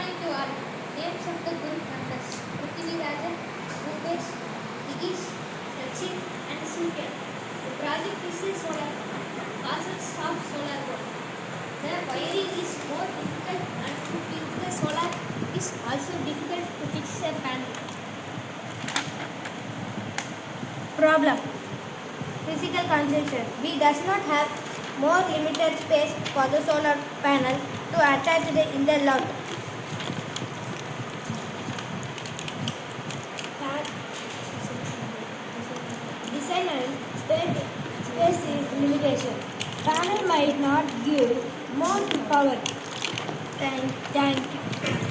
morning to all. Names of the group members: Prithvi Rajan, Bhupesh, Digish, Rachit, and Sufyan. The project is a solar causes of solar world. The wiring is more difficult, and to fix the solar is also difficult to fix a panel. Problem. Physical conception. We does not have more limited space for the solar panel to attach in the lot. Design and space limitation. Panel might not give more power. Thank you.